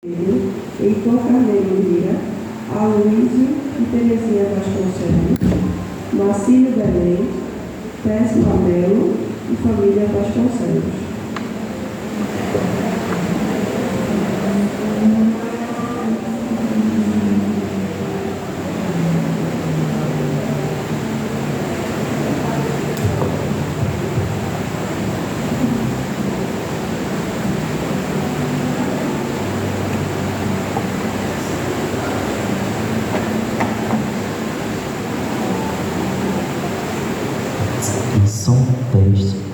Heitor Carneiro Lira, Aloísio e Terezinha Vasconcelos, Marcílio Belém, Tércio Lamelo e família Vasconcelos. Som teste.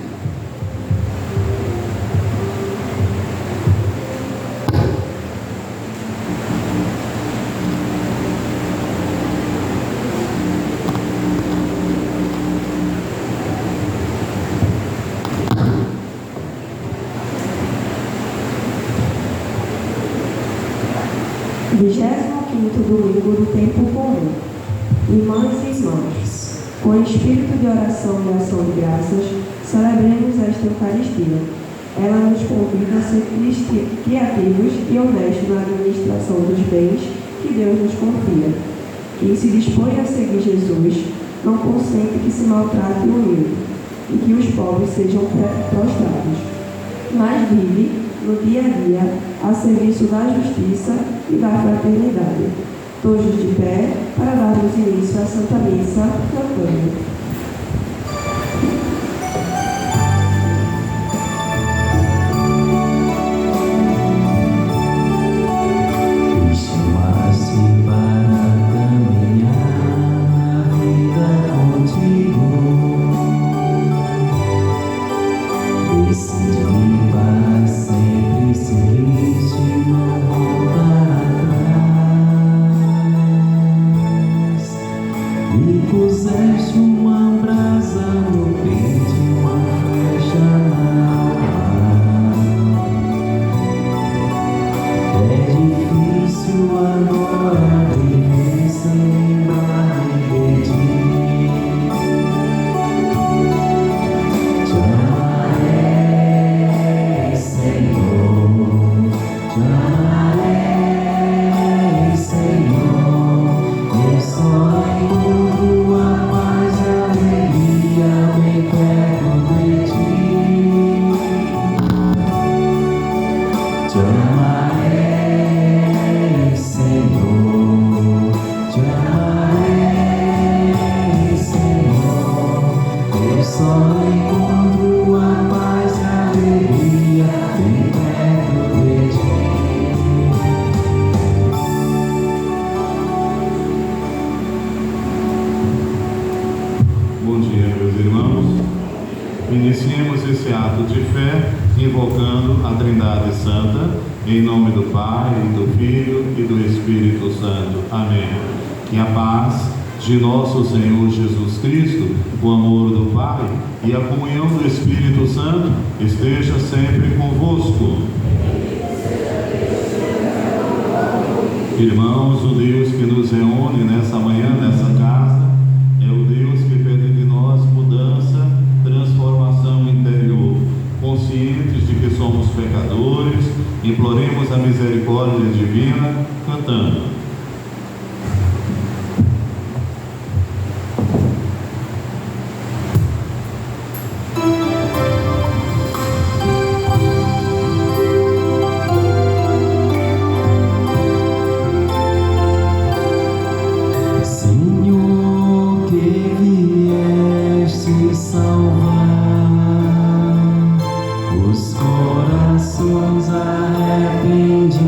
Domingo do tempo comum. Irmãs e irmãos, com espírito de oração e ação de graças, celebremos esta Eucaristia. Ela nos convida a ser criativos e honestos na administração dos bens que Deus nos confia. Quem se dispõe a seguir Jesus não consente que se maltrate o humilde e que os pobres sejam prostrados, mas vive no dia a dia a serviço da justiça e da fraternidade. Todos de pé para darmos início à Santa Missa cantando. Iniciemos esse ato de fé invocando a Trindade Santa, em nome do Pai, do Filho e do Espírito Santo. Amém. Que a paz de nosso Senhor Jesus Cristo, o amor do Pai e a comunhão do Espírito Santo esteja sempre convosco. Irmãos, o Deus que nos reúne nessa manhã, nessa casa, é o Deus que pede de nós mudança, transformação interior. Conscientes de que somos pecadores, imploremos a misericórdia divina, cantando. Corações arrependidos.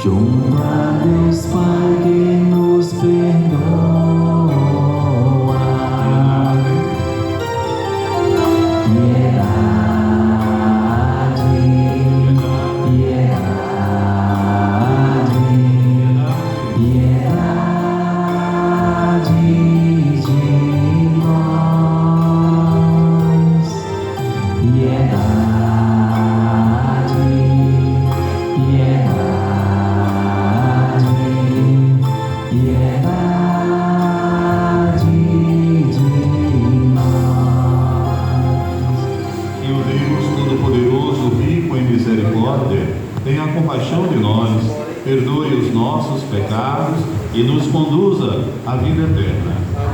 junto a Deus Pai que nos perdoa. Tenha compaixão de nós, perdoe os nossos pecados e nos conduza à vida eterna.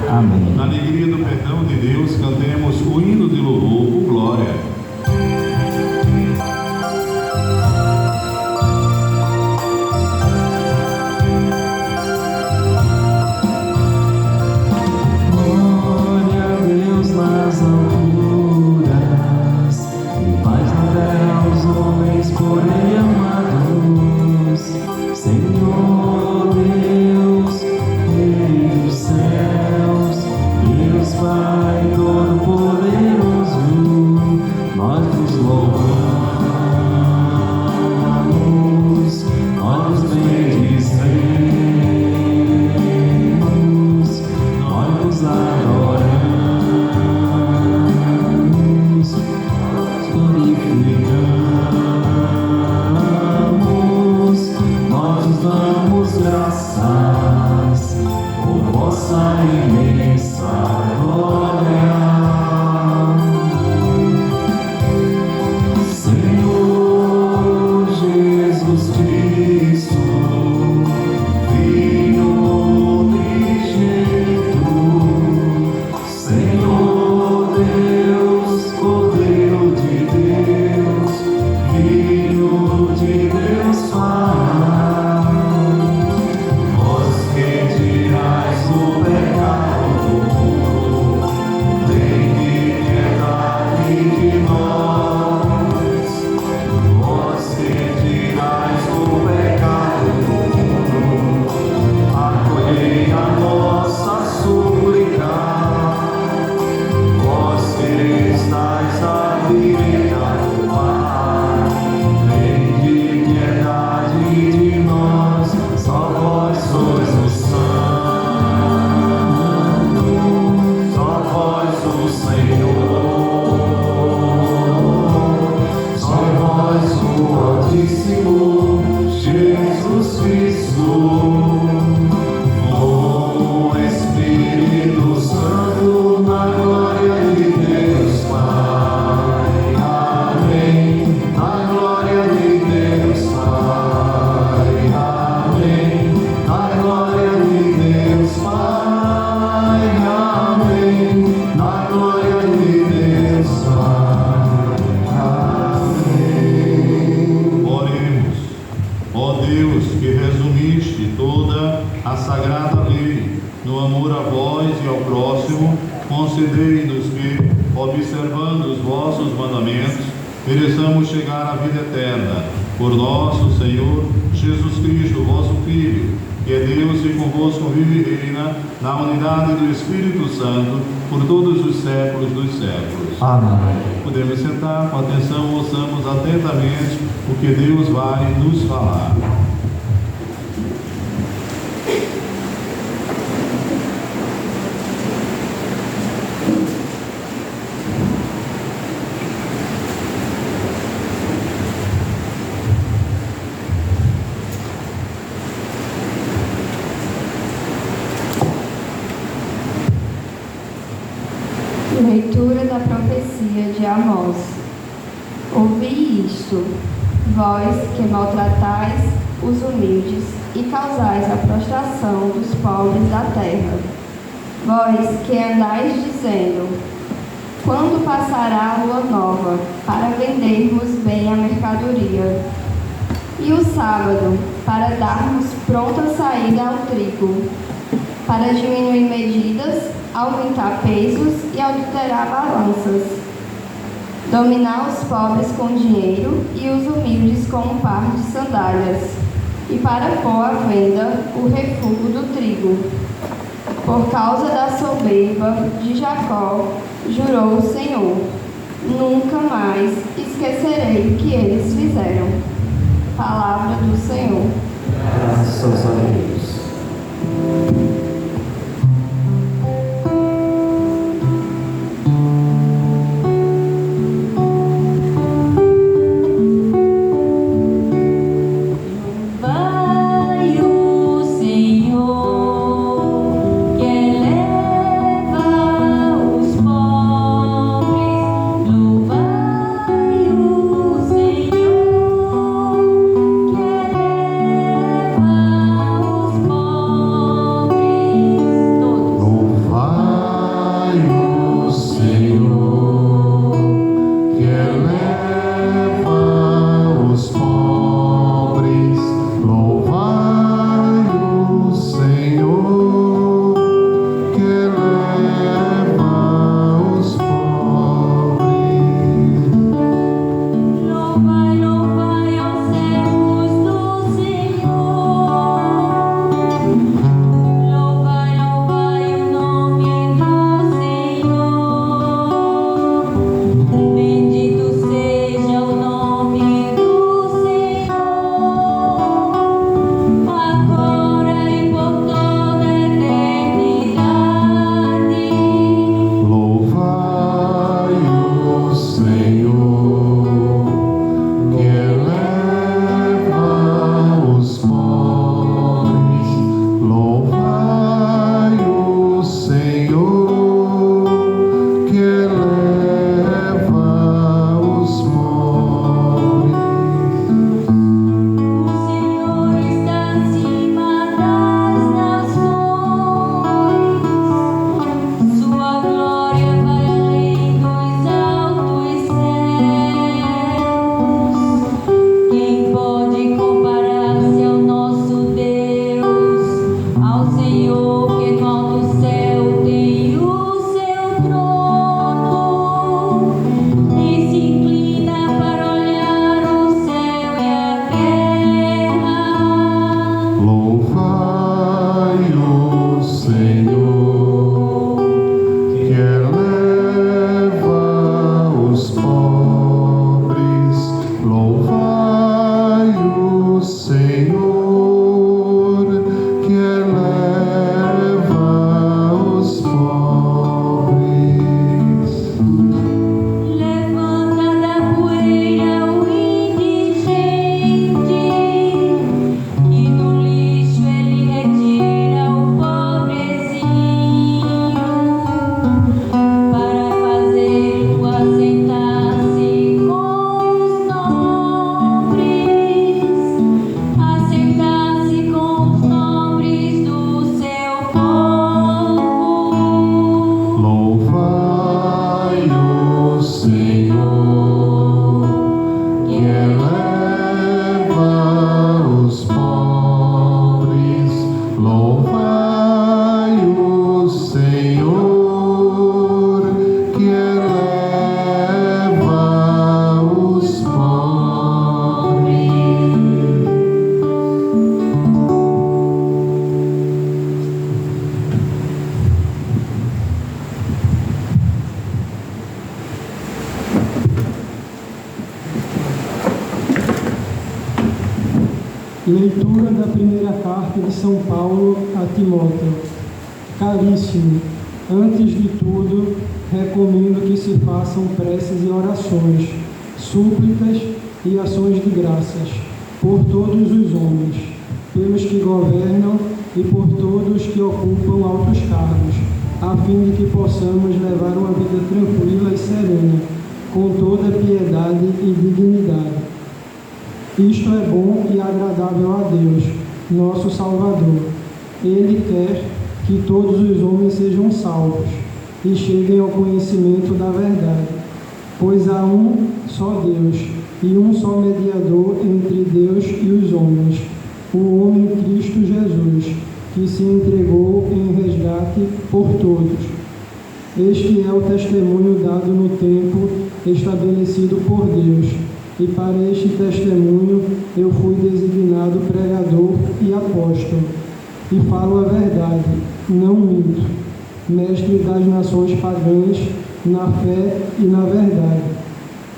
Amém. Na alegria do perdão de Deus, cantemos o hino de louvor, o Glória. Glória a Deus nas alturas e paz na terra aos homens por Ele amados. Senhor Deus, Rei dos céus, Deus Pai Todo-Poderoso, nós vos louvamos, nós vos bendizemos, nós vos adoramos, glorificamos, nós vos damos graças por vossa imensa glória. Senhor Jesus Cristo, Filho unigênito, Senhor Deus, Cordeiro de Deus, Filho de Deus Pai, vós que tirais o pecado do mundo, tende piedade de nós. Vós que tirais o pecado do mundo, acolhei a nossa súplica. Vós que estáis à direita do Pai, tende piedade de nós. Só vós sois o Santo, só vós o Senhor, só vós o Altíssimo Jesus Cristo. Com o Espírito Santo, na glória de Deus Pai. Amém. Na glória de Deus Pai. Amém. Na glória de Deus Pai. Amém. Na glória de Deus Pai. Amém. Oremos. Ó Deus, que resumiste toda a sagrada lei no amor a vós e ao próximo, concedei-nos que, observando os vossos mandamentos, mereçamos chegar à vida eterna. Por nosso Senhor Jesus Cristo, vosso Filho, que é Deus e convosco vive e reina, na unidade do Espírito Santo, por todos os séculos dos séculos. Amém. Podemos sentar, com atenção, ouçamos atentamente o que Deus vai nos falar. Leitura da profecia de Amós. Ouvi isto, vós que maltratais os humildes e causais a prostração dos pobres da terra. Vós que andais dizendo: quando passará a lua nova, para vendermos bem a mercadoria? E o sábado, para darmos pronta saída ao trigo, para diminuir medidas, aumentar pesos e adulterar balanças, dominar os pobres com dinheiro e os humildes com um par de sandálias, e para pôr à venda o refúgio do trigo. Por causa da soberba de Jacó, jurou o Senhor: nunca mais esquecerei o que eles fizeram. Palavra do Senhor. Graças a Deus. Leitura da primeira carta de São Paulo a Timóteo. Caríssimo, antes de tudo, recomendo que se façam preces e orações, súplicas e ações de graças, por todos os homens, pelos que governam e por todos que ocupam altos cargos, a fim de que possamos levar uma vida tranquila e serena, com toda piedade e dignidade. Isto é bom e agradável a Deus, nosso Salvador. Ele quer que todos os homens sejam salvos e cheguem ao conhecimento da verdade, pois há um só Deus e um só mediador entre Deus e os homens, o homem Cristo Jesus, que se entregou em resgate por todos. Este é o testemunho dado no tempo estabelecido por Deus, e para este testemunho eu fui designado pregador e apóstolo, e falo a verdade, não minto, mestre das nações pagãs, na fé e na verdade.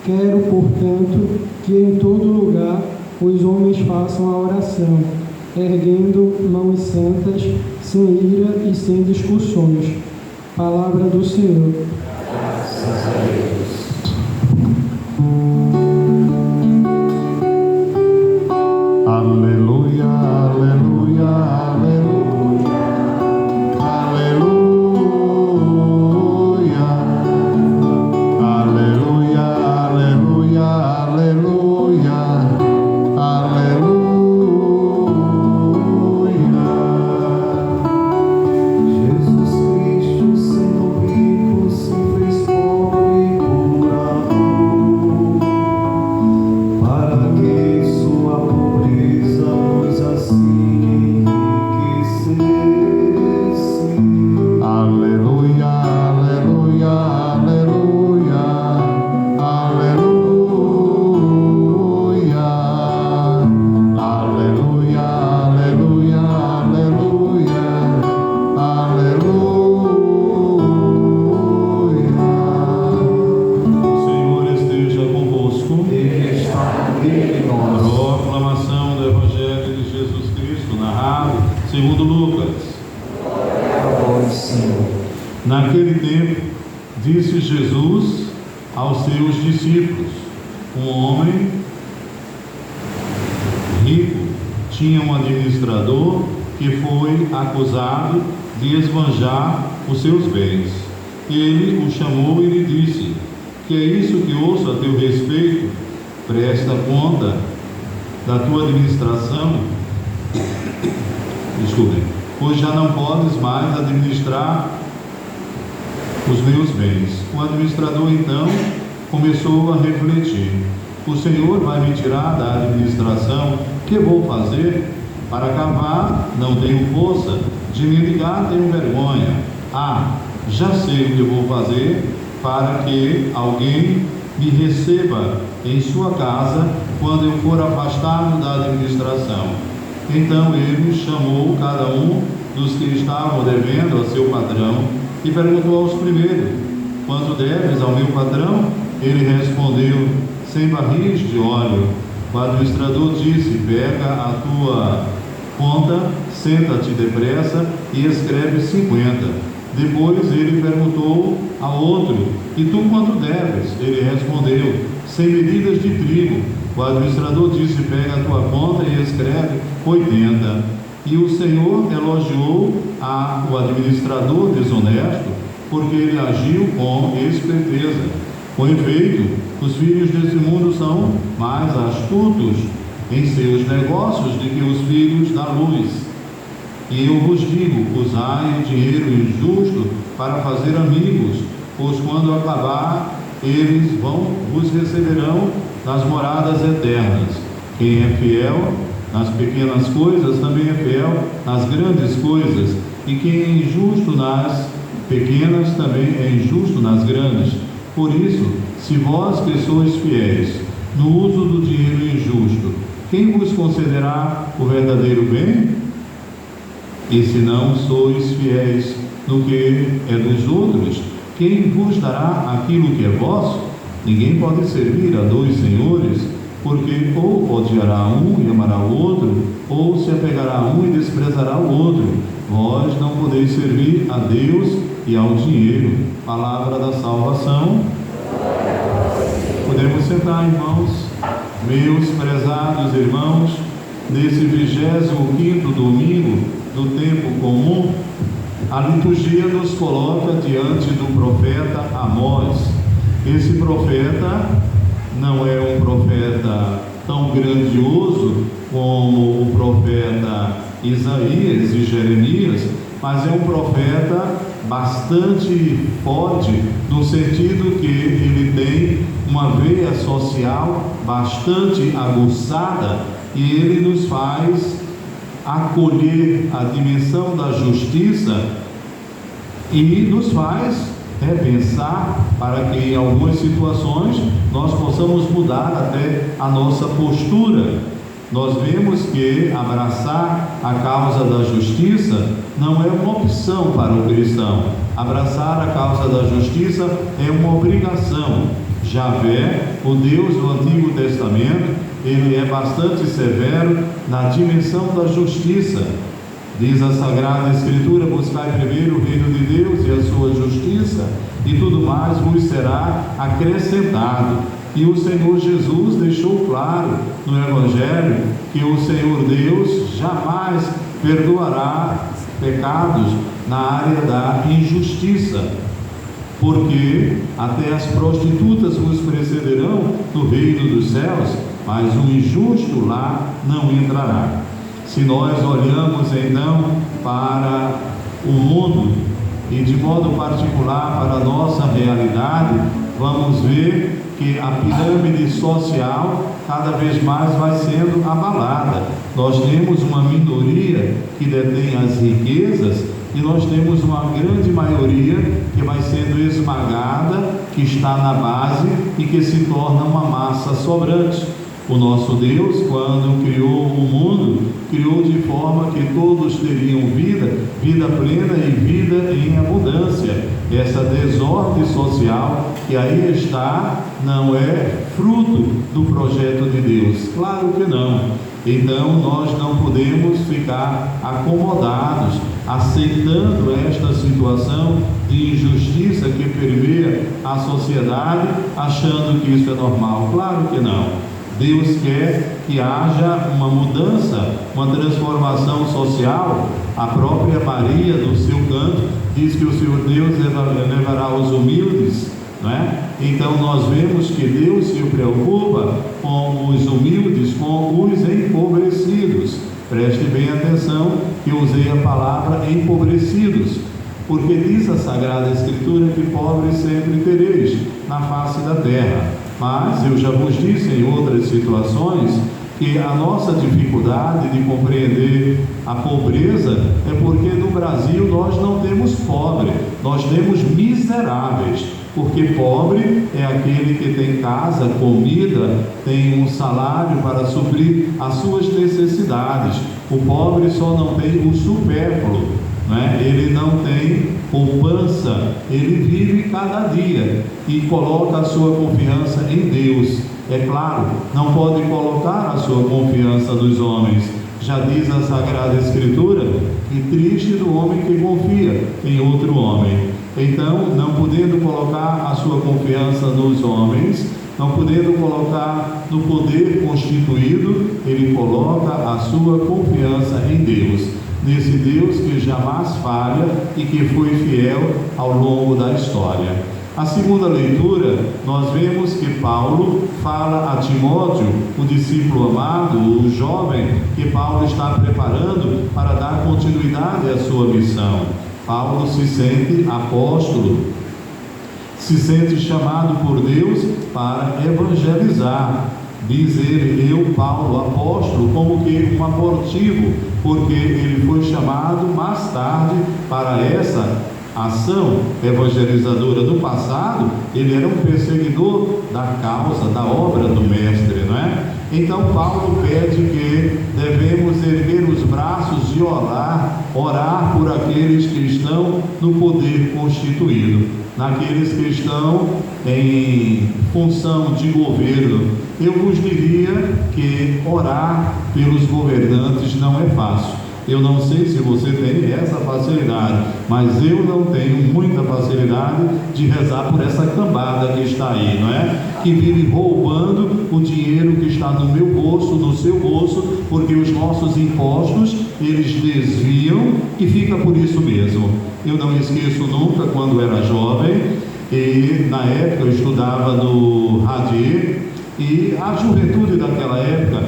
Quero, portanto, que em todo lugar os homens façam a oração, erguendo mãos santas, sem ira e sem discussões. Palavra do Senhor. Graças a Deus. Aleluia, aleluia, aleluia, aleluia, aleluia, aleluia, aleluia, aleluia. Jesus Cristo, sendo rico, se fez pobre por amor, para que sua pobreza nos assim enriquecesse. Aleluia, aleluia, aleluia, aleluia, aleluia, aleluia, aleluia, aleluia. O Senhor esteja convosco. Ele está no meio de nós. Proclamação do Evangelho de Jesus Cristo, narrado segundo Lucas. A vós, Senhor. Naquele tempo, disse Jesus aos seus discípulos: um homem rico tinha um administrador que foi acusado de esbanjar os seus bens. Ele o chamou e lhe disse: que é isso que ouço a teu respeito? Presta conta da tua administração, pois já não podes mais administrar os meus bens. O administrador então começou a refletir: o Senhor vai me tirar da administração, que vou fazer? Para cavar não tenho força, de me ligar tenho vergonha. Já sei o que vou fazer para que alguém me receba em sua casa quando eu for afastado da administração. Então ele chamou cada um dos que estavam devendo a seu patrão e perguntou aos primeiros: quanto deves ao meu patrão? Ele respondeu: 100 barris de óleo. O administrador disse: pega a tua conta, senta-te depressa e escreve 50. Depois ele perguntou ao outro: e tu quanto deves? Ele respondeu: 100 medidas de trigo. O administrador disse: pega a tua conta e escreve 80. E o Senhor elogiou o administrador desonesto, porque ele agiu com esperteza. Com efeito, os filhos desse mundo são mais astutos em seus negócios do que os filhos da luz. E eu vos digo: usai o dinheiro injusto para fazer amigos, pois quando acabar, eles vos receberão nas moradas eternas. Quem é fiel nas pequenas coisas também é fiel nas grandes coisas, e quem é injusto nas pequenas também é injusto nas grandes. Por isso, se vós que sois fiéis no uso do dinheiro injusto, quem vos concederá o verdadeiro bem? E se não sois fiéis no que é dos outros, quem vos dará aquilo que é vosso? Ninguém pode servir a dois senhores, porque ou odiará um e amará o outro, ou se apegará a um e desprezará o outro. Vós não podeis servir a Deus e ao dinheiro. Palavra da salvação. Podemos sentar, irmãos. Meus prezados irmãos, nesse 25º domingo do tempo comum, a liturgia nos coloca diante do profeta Amós. Esse profeta não é um profeta tão grandioso como o profeta Isaías e Jeremias, mas é um profeta bastante forte, no sentido que ele tem uma veia social bastante aguçada, e ele nos faz acolher a dimensão da justiça e nos faz repensar para que em algumas situações nós possamos mudar até a nossa postura. Nós vemos que abraçar a causa da justiça não é uma opção para o cristão. Abraçar a causa da justiça é uma obrigação. Javé, o Deus do Antigo Testamento, ele é bastante severo na dimensão da justiça. Diz a Sagrada Escritura: buscai primeiro o reino de Deus e a sua justiça, e tudo mais vos será acrescentado. E o Senhor Jesus deixou claro no Evangelho que o Senhor Deus jamais perdoará pecados na área da injustiça, porque até as prostitutas vos precederão no reino dos céus, mas o injusto lá não entrará. Se nós olhamos então para o mundo e de modo particular para a nossa realidade, vamos ver que a pirâmide social cada vez mais vai sendo abalada. Nós temos uma minoria que detém as riquezas e nós temos uma grande maioria que vai sendo esmagada, que está na base e que se torna uma massa sobrante. O nosso Deus, quando criou o mundo, criou de forma que todos teriam vida plena e vida em abundância. Essa desordem social que aí está não é fruto do projeto de Deus, claro que não. Então nós não podemos ficar acomodados, aceitando esta situação de injustiça que permeia a sociedade, achando que isso é normal, claro que não. Deus quer que haja uma mudança, uma transformação social. A própria Maria, no seu canto, diz que o Senhor Deus levará os humildes, não é? Então nós vemos que Deus se preocupa com os humildes, com os empobrecidos. Preste bem atenção que eu usei a palavra empobrecidos, porque diz a Sagrada Escritura que pobres sempre tereis na face da terra. Mas eu já vos disse em outras situações que a nossa dificuldade de compreender a pobreza é porque no Brasil nós não temos pobre, nós temos miseráveis, porque pobre é aquele que tem casa, comida, tem um salário para suprir as suas necessidades. O pobre só não tem o supérfluo, né? Ele não tem poupança, ele vive cada dia e coloca a sua confiança em Deus. É claro, não pode colocar a sua confiança nos homens. Já diz a Sagrada Escritura que triste do homem que confia em outro homem. Então, não podendo colocar a sua confiança nos homens, não podendo colocar no poder constituído, ele coloca a sua confiança em Deus. Nesse Deus que jamais falha e que foi fiel ao longo da história. A segunda leitura, nós vemos que Paulo fala a Timóteo, o discípulo amado, o jovem que Paulo está preparando para dar continuidade à sua missão. Paulo se sente apóstolo, se sente chamado por Deus para evangelizar. Diz ele, eu, Paulo, apóstolo, como que um abortivo, porque ele foi chamado mais tarde para essa ação evangelizadora. No passado, ele era um perseguidor da causa, da obra do mestre, não é? Então Paulo pede que devemos erguer os braços e orar por aqueles que estão no poder constituído, naqueles que estão em função de governo. Eu vos diria que orar pelos governantes não é fácil. Eu não sei se você tem essa facilidade, mas eu não tenho muita facilidade de rezar por essa cambada que está aí, não é? Que vive roubando o dinheiro que está no meu bolso, no seu bolso, porque os nossos impostos, eles desviam e fica por isso mesmo. Eu não esqueço nunca quando era jovem, e na época eu estudava no Radier, e a juventude daquela época,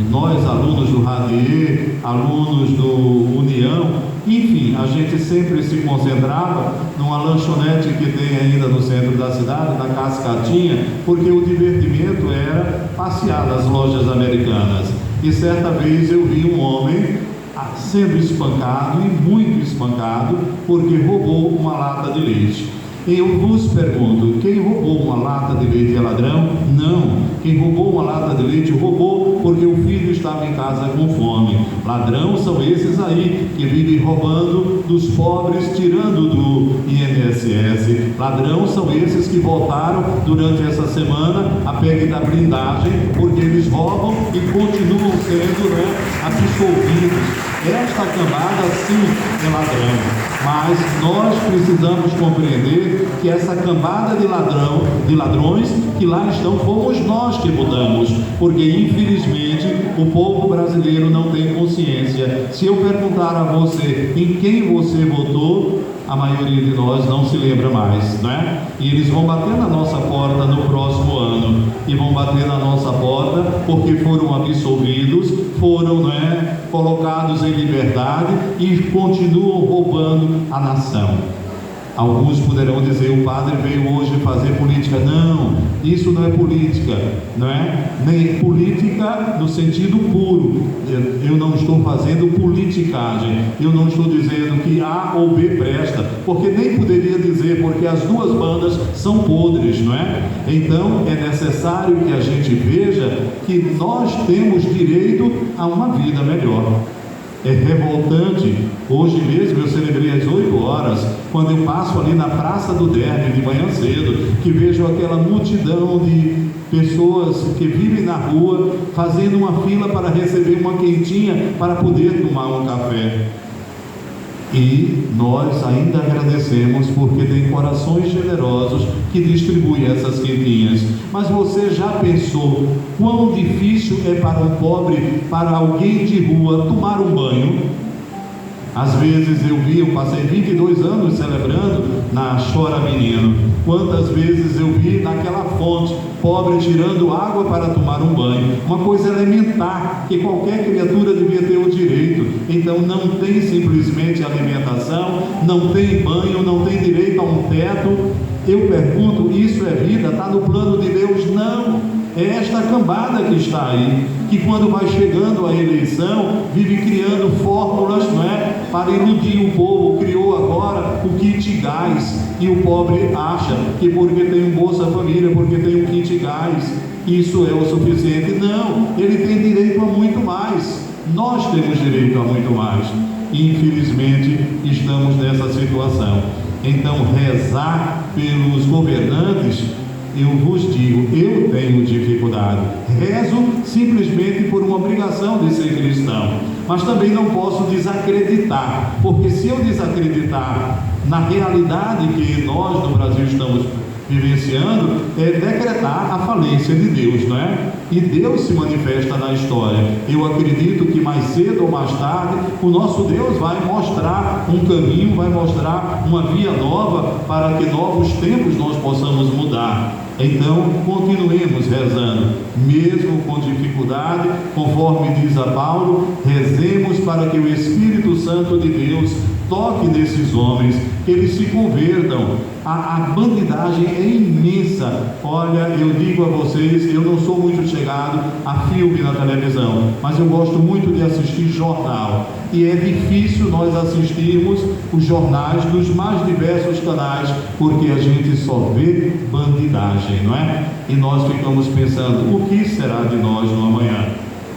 nós alunos do Radier, alunos do União, enfim, a gente sempre se concentrava numa lanchonete que tem ainda no centro da cidade, na Cascatinha, porque o divertimento era passear nas lojas americanas. E certa vez eu vi um homem sendo espancado, e muito espancado, porque roubou uma lata de leite. Eu vos pergunto, quem roubou uma lata de leite é ladrão? Não. Quem roubou uma lata de leite roubou porque o filho estava em casa com fome. Ladrão são esses aí que vivem roubando dos pobres, tirando do INSS. Ladrão são esses que votaram durante essa semana a PEC da blindagem, porque eles roubam e continuam sendo absolvidos. Esta camada sim é ladrão, mas nós precisamos compreender que essa cambada de ladrões que lá estão, fomos nós que mudamos, porque infelizmente o povo brasileiro não tem consciência. Se eu perguntar a você em quem você votou, a maioria de nós não se lembra mais, né? E eles vão bater na nossa porta no próximo ano, e vão bater na nossa porta porque foram absolvidos, foram colocados em liberdade e continuam roubando a nação. Alguns poderão dizer, o padre veio hoje fazer política. Não, isso não é política, não é? Nem política no sentido puro. Eu não estou fazendo politicagem, eu não estou dizendo que A ou B presta, porque nem poderia dizer, porque as duas bandas são podres, não é? Então é necessário que a gente veja que nós temos direito a uma vida melhor. É revoltante. Hoje mesmo eu celebrei às 8 horas, quando eu passo ali na Praça do Derby de manhã cedo, que vejo aquela multidão de pessoas que vivem na rua, fazendo uma fila para receber uma quentinha para poder tomar um café. E nós ainda agradecemos porque tem corações generosos que distribuem essas quentinhas. Mas você já pensou quão difícil é para um pobre, para alguém de rua, tomar um banho? Às vezes eu passei 22 anos celebrando na Chora Menino. Quantas vezes eu vi naquela fonte, pobre tirando água para tomar um banho. Uma coisa elementar, que qualquer criatura devia ter o direito. Então não tem simplesmente alimentação, não tem banho, não tem direito a um teto. Eu pergunto, isso é vida? Está no plano de Deus? Não. É esta cambada que está aí, que quando vai chegando a eleição, vive criando fórmulas, para iludir o povo. Criou agora o kit gás, e o pobre acha que porque tem um Bolsa Família, porque tem um kit gás, isso é o suficiente. Não, ele tem direito a muito mais. Nós temos direito a muito mais. Infelizmente, estamos nessa situação. Então, rezar pelos governantes, eu vos digo, eu tenho dificuldade. Rezo simplesmente por uma obrigação de ser cristão, mas também não posso desacreditar, porque se eu desacreditar na realidade que nós no Brasil estamos vivenciando, é decretar a falência de Deus, não é? E Deus se manifesta na história. Eu acredito que mais cedo ou mais tarde o nosso Deus vai mostrar um caminho, vai mostrar uma via nova para que novos tempos nós possamos mudar. Então continuemos rezando, mesmo com dificuldade, conforme diz a Paulo, rezemos para que o Espírito Santo de Deus toque nesses homens, que eles se convertam. A bandidagem é imensa. Olha, eu digo a vocês, eu não sou muito chegado a filme na televisão, mas eu gosto muito de assistir jornal, e é difícil nós assistirmos os jornais dos mais diversos canais, porque a gente só vê bandidagem, não é? E nós ficamos pensando, o que será de nós no amanhã?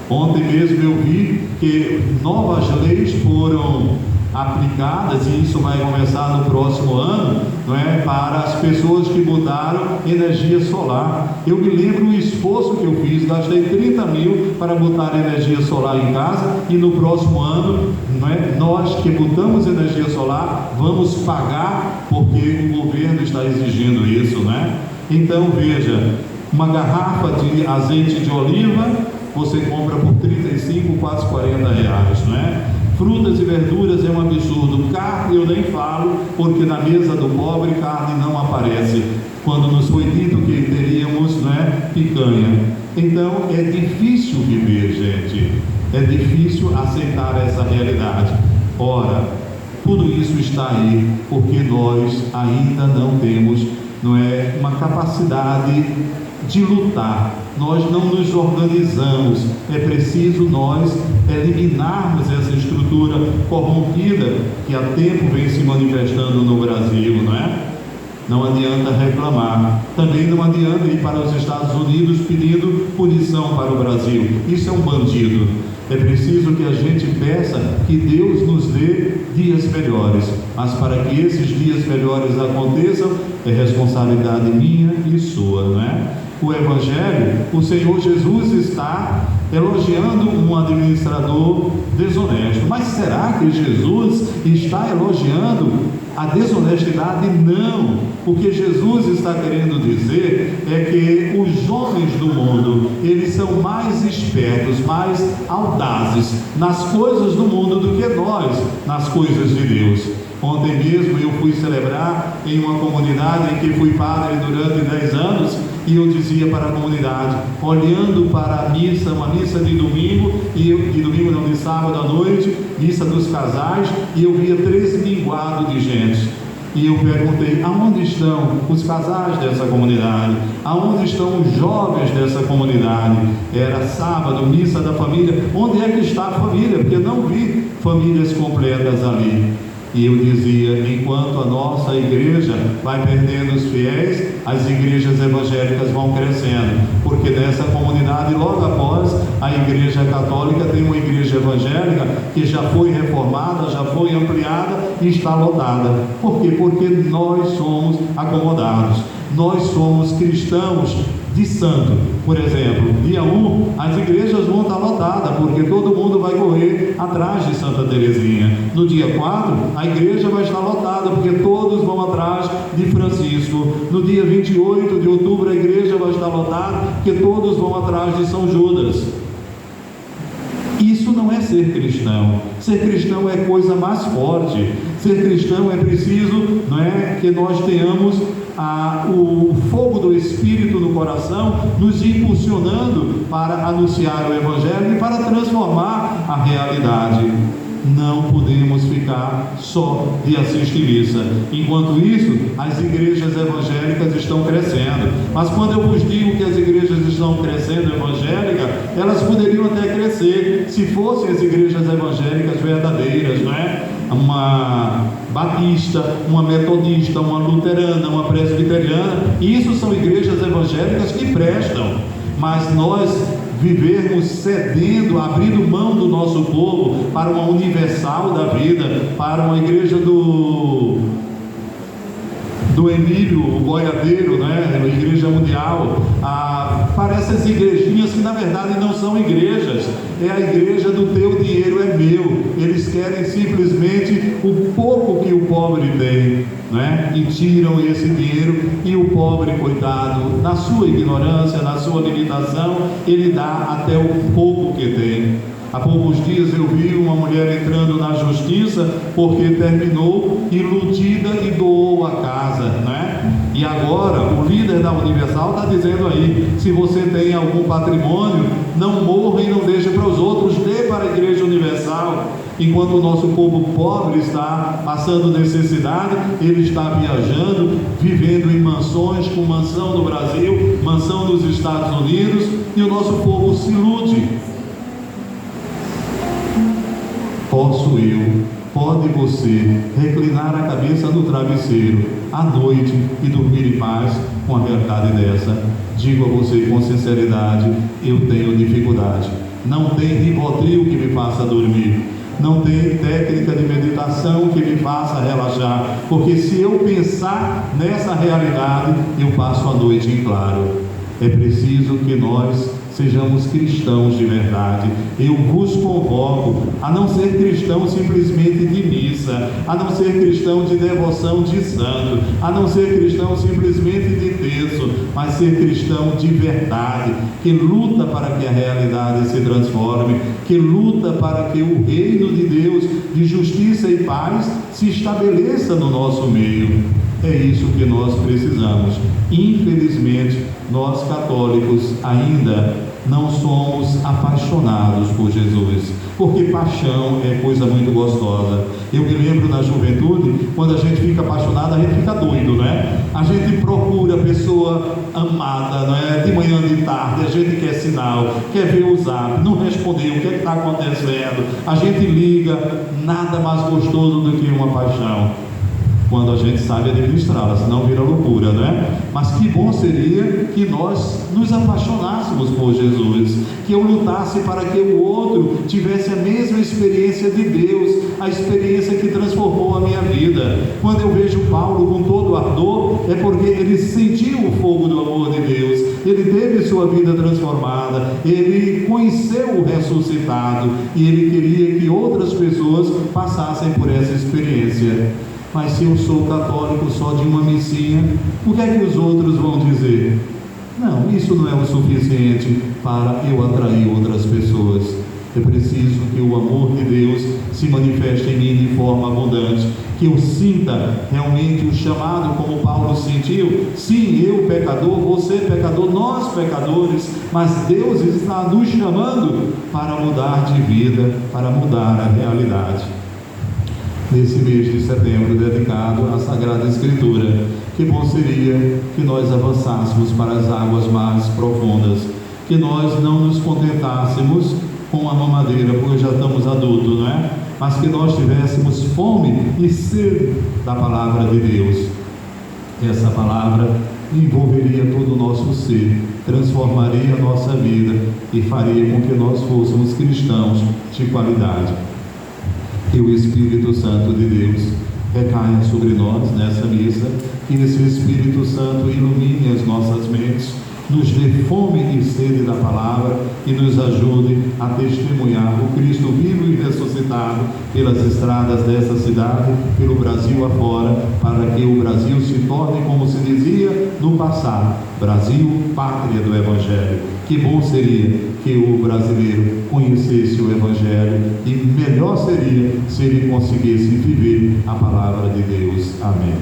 Ontem mesmo eu vi que novas leis foram aplicadas, e isso vai começar no próximo ano, não é? Para as pessoas que botaram energia solar. Eu me lembro o esforço que eu fiz, gastei 30 mil para botar energia solar em casa, e no próximo ano, não é? Nós que botamos energia solar vamos pagar, porque o governo está exigindo isso, não é? Então veja, uma garrafa de azeite de oliva você compra por 35, quase 40 reais, não é? Frutas e verduras é um absurdo. Carne eu nem falo, porque na mesa do pobre carne não aparece, quando nos foi dito que teríamos, picanha. Então é difícil viver, gente, é difícil aceitar essa realidade. Ora, tudo isso está aí porque nós ainda não temos, uma capacidade de lutar. Nós não nos organizamos. É preciso nós eliminarmos essa estrutura corrompida que há tempo vem se manifestando no Brasil, não é? não adianta reclamar. Também não adianta ir para os Estados Unidos pedindo punição para o Brasil. Isso é um bandido. É preciso que a gente peça que Deus nos dê dias melhores. Mas para que esses dias melhores aconteçam, é responsabilidade minha e sua, não é? O Evangelho, o Senhor Jesus está elogiando um administrador desonesto. Mas será que Jesus está elogiando a desonestidade? Não. O que Jesus está querendo dizer é que os homens do mundo, eles são mais espertos, mais audazes nas coisas do mundo do que nós nas coisas de Deus. Ontem mesmo eu fui celebrar em uma comunidade em que fui padre durante 10 anos, e eu dizia para a comunidade, olhando para a missa, uma missa de domingo, de sábado à noite, missa dos casais, e eu via 13 minguados de gente. E eu perguntei, aonde estão os casais dessa comunidade? Aonde estão os jovens dessa comunidade? Era sábado, missa da família. Onde é que está a família? Porque eu não vi famílias completas ali. E eu dizia, enquanto a nossa igreja vai perdendo os fiéis, as igrejas evangélicas vão crescendo, porque nessa comunidade, logo após a igreja católica, tem uma igreja evangélica que já foi reformada, já foi ampliada e está lotada. Por quê? Porque nós somos acomodados, nós somos cristãos de santo. Por exemplo, dia 1, as igrejas vão estar lotadas, porque todo mundo vai correr atrás de Santa Teresinha. No dia 4, a igreja vai estar lotada, porque todos vão atrás de Francisco. No dia 28 de outubro, a igreja vai estar lotada, porque todos vão atrás de São Judas. Isso não é ser cristão. Ser cristão é coisa mais forte. Ser cristão é preciso, não é, que nós tenhamos o fogo do Espírito no coração, nos impulsionando para anunciar o Evangelho e para transformar a realidade. Não podemos ficar só de assistir missa. Enquanto isso, as igrejas evangélicas estão crescendo. Mas quando eu vos digo que as igrejas estão crescendo evangélicas, elas poderiam até crescer se fossem as igrejas evangélicas verdadeiras, não é? Uma batista, uma metodista, uma luterana, uma presbiteriana. Isso são igrejas evangélicas que prestam. Mas nós vivermos cedendo, abrindo mão do nosso povo para uma universal da vida, para uma igreja do Emílio, o boiadeiro, né? A igreja mundial, para essas igrejinhas que na verdade não são igrejas, é a igreja do teu dinheiro é meu. Eles querem simplesmente o pouco que o pobre tem, né? E tiram esse dinheiro, e o pobre, coitado, na sua ignorância, na sua limitação, ele dá até o pouco que tem. Há poucos dias eu vi uma mulher entrando na justiça porque terminou iludida e doou a casa, né? E agora o líder da Universal está dizendo aí, se você tem algum patrimônio, não morra e não deixe para os outros, dê para a Igreja Universal. Enquanto o nosso povo pobre está passando necessidade, ele está viajando, vivendo em mansões, com mansão no Brasil, mansão nos Estados Unidos, e o nosso povo se ilude. Posso eu, pode você reclinar a cabeça no travesseiro à noite e dormir em paz com a verdade dessa? Digo a você com sinceridade, eu tenho dificuldade. Não tem Rivotril que me faça dormir, não tem técnica de meditação que me faça relaxar, porque se eu pensar nessa realidade, eu passo a noite em claro. É preciso que nós sejamos cristãos de verdade. Eu vos convoco a não ser cristão simplesmente de missa, a não ser cristão de devoção de santo, a não ser cristão simplesmente de terço, mas ser cristão de verdade, que luta para que a realidade se transforme, que luta para que o reino de Deus, de justiça e paz, se estabeleça no nosso meio. É isso que nós precisamos. Infelizmente, nós católicos ainda não somos apaixonados por Jesus, porque paixão é coisa muito gostosa. Eu me lembro na juventude, quando a gente fica apaixonado, a gente fica doido, né? A gente procura a pessoa amada, não é? De manhã, de tarde, a gente quer sinal, quer ver o zap, não respondeu, o que está acontecendo? A gente liga, nada mais gostoso do que uma paixão. quando a gente sabe administrá-la, senão vira loucura, né? Mas que bom seria que nós nos apaixonássemos por Jesus, que eu lutasse para que o outro tivesse a mesma experiência de Deus, a experiência que transformou a minha vida. Quando eu vejo Paulo com todo o ardor, é porque ele sentiu o fogo do amor de Deus, ele teve sua vida transformada, ele conheceu o ressuscitado e ele queria que outras pessoas passassem por essa experiência. Mas se eu sou católico só de uma missinha, o que é que os outros vão dizer? Não, isso não é o suficiente para eu atrair outras pessoas. É preciso que o amor de Deus se manifeste em mim de forma abundante, que eu sinta realmente o chamado como Paulo sentiu. Sim, eu pecador, você pecador, nós pecadores, mas Deus está nos chamando para mudar de vida, para mudar a realidade. Nesse mês de setembro dedicado à Sagrada Escritura, que bom seria que nós avançássemos para as águas mais profundas, que nós não nos contentássemos com a mamadeira, porque já estamos adultos, não é? Mas que nós tivéssemos fome e sede da palavra de Deus. Essa palavra envolveria todo o nosso ser, transformaria a nossa vida e faria com que nós fôssemos cristãos de qualidade. Que o Espírito Santo de Deus recaia sobre nós nessa missa, que esse Espírito Santo ilumine as nossas mentes, nos dê fome e sede da palavra e nos ajude a testemunhar o Cristo vivo e ressuscitado pelas estradas dessa cidade, pelo Brasil afora, para que o Brasil se torne, como se dizia no passado, Brasil, pátria do Evangelho. Que bom seria que o brasileiro conhecesse o Evangelho e melhor seria se ele conseguisse viver a palavra de Deus. Amém.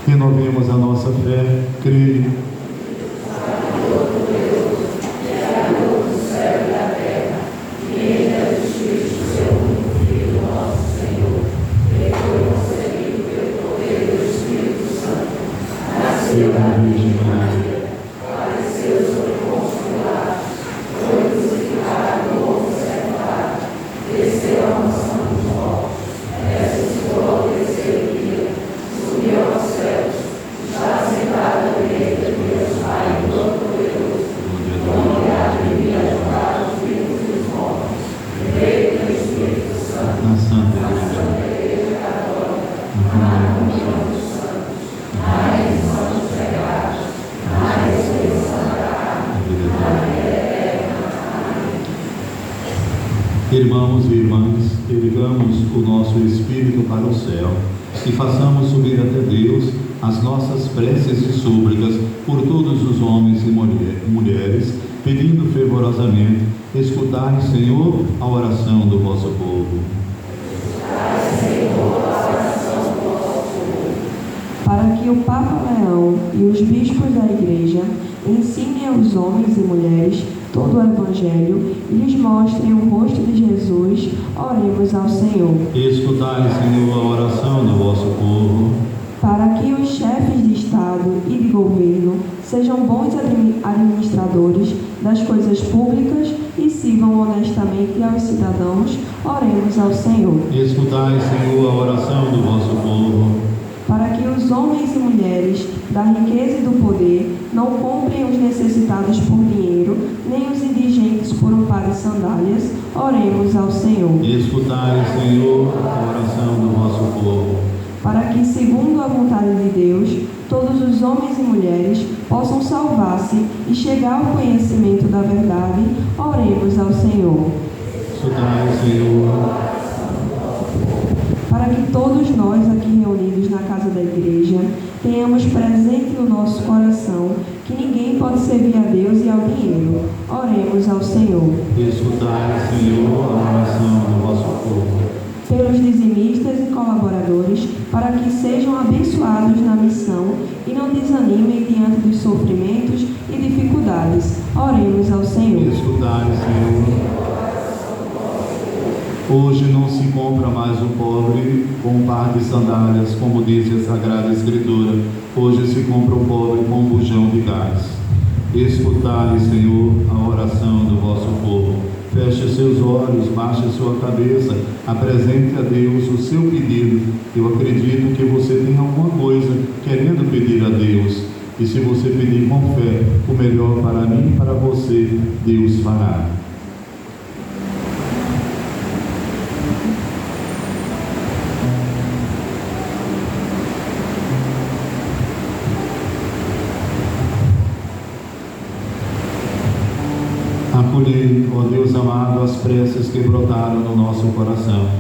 Renovemos a nossa fé, creio. Irmãos e irmãs, elevamos o nosso espírito para o céu e façamos subir até Deus as nossas preces e súplicas por todos os homens e mulheres, pedindo fervorosamente: escutai, Senhor, a oração do vosso povo. Para que o Papa Leão e os bispos da Igreja ensinem aos homens e mulheres todo o Evangelho e lhes mostrem o rosto de Jesus, oremos ao Senhor. Escutai, Senhor, a oração do vosso povo. Para que os chefes de Estado e de governo sejam bons administradores das coisas públicas e sirvam honestamente aos cidadãos, oremos ao Senhor. Escutai, Senhor, a oração do vosso povo. Para que os homens e mulheres da riqueza e do poder não comprem os necessitados por dinheiro, nem os indigentes por um par de sandálias, oremos ao Senhor. Escutai, Senhor, a oração do vosso povo. Para que, segundo a vontade de Deus, todos os homens e mulheres possam salvar-se e chegar ao conhecimento da verdade, oremos ao Senhor. Escutai, Senhor. Para que todos nós aqui reunidos na casa da igreja tenhamos presente no nosso coração que ninguém pode servir a Deus e ao dinheiro, oremos ao Senhor. Escutai, Senhor, a oração do vosso povo. Pelos dizimistas e colaboradores, para que sejam abençoados na missão e não desanimem diante dos sofrimentos e dificuldades, oremos ao Senhor. Escutai, Senhor. Hoje não se compra mais o pobre com um par de sandálias, como diz a Sagrada Escritura. Hoje se compra o pobre com um bujão de gás. Escutai, Senhor, a oração do vosso povo. Feche seus olhos, baixe sua cabeça, apresente a Deus o seu pedido. Eu acredito que você tem alguma coisa querendo pedir a Deus. E se você pedir com fé, o melhor para mim e para você, Deus fará. Acolhei, ó Deus amado, as preces que brotaram no nosso coração.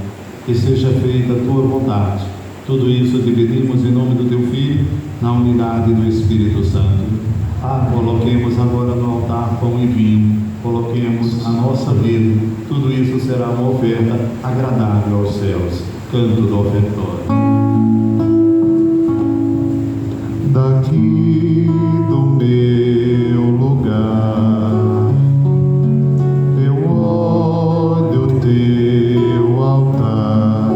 Que seja feita a tua vontade. Tudo isso te pedimos em nome do teu Filho, na unidade do Espírito Santo. Coloquemos agora no altar pão e vinho. Coloquemos a nossa vida. Tudo isso será uma oferta agradável aos céus. Canto do ofertório. Daqui do meu lugar eu olho teu altar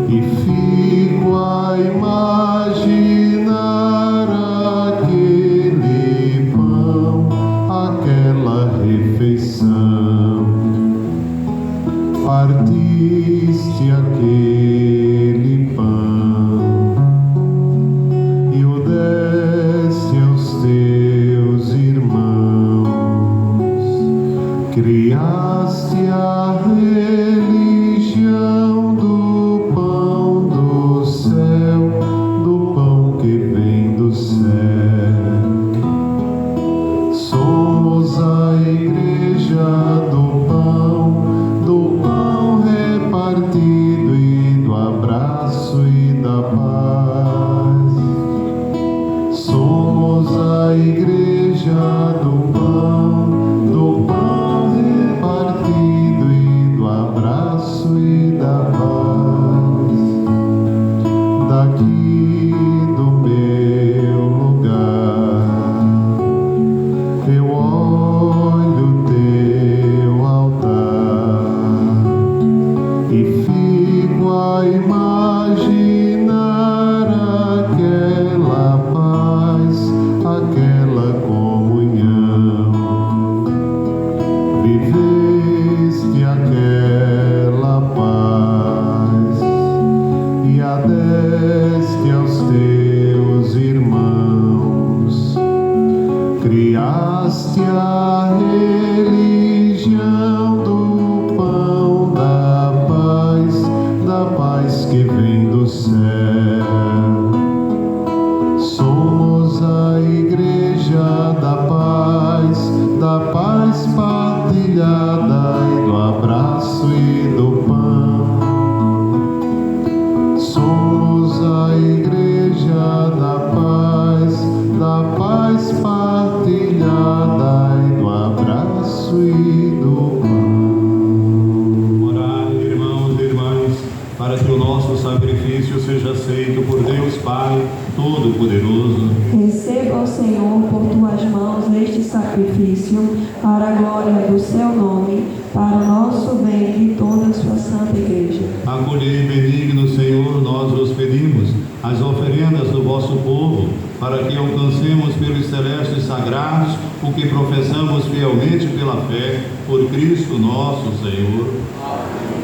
e fico a imaginar aquele pão, aquela refeição. Partiste aquele pão e o deste aos teus irmãos. Criaste a religião do pão do céu, do pão que vem do céu. Somos a igreja do pão repartido e do abraço e da paz. Somos a igreja do pão repartido e do abraço e da paz. Daqui do meu lugar eu olho teu altar e fico a imaginar aquela paz, aquela comunhão. Viveste aquela paz e a deste aos teus irmãos. Criaste a religião do pão da paz que vem do céu. Somos a igreja da paz partilhada e do abraço e do pão. Somos a igreja da paz partilhada e do abraço e do pão. Orai, irmãos e irmãs, para que o nosso sacrifício seja aceito por Deus Pai Todo-Poderoso. Receba o Senhor por tuas mãos este sacrifício, para a glória do seu nome, para o nosso bem e toda a sua santa igreja. Acolhei, benigno Senhor, nós vos pedimos as oferendas do vosso povo, para que alcancemos pelos celestes sagrados o que professamos fielmente pela fé, por Cristo nosso Senhor.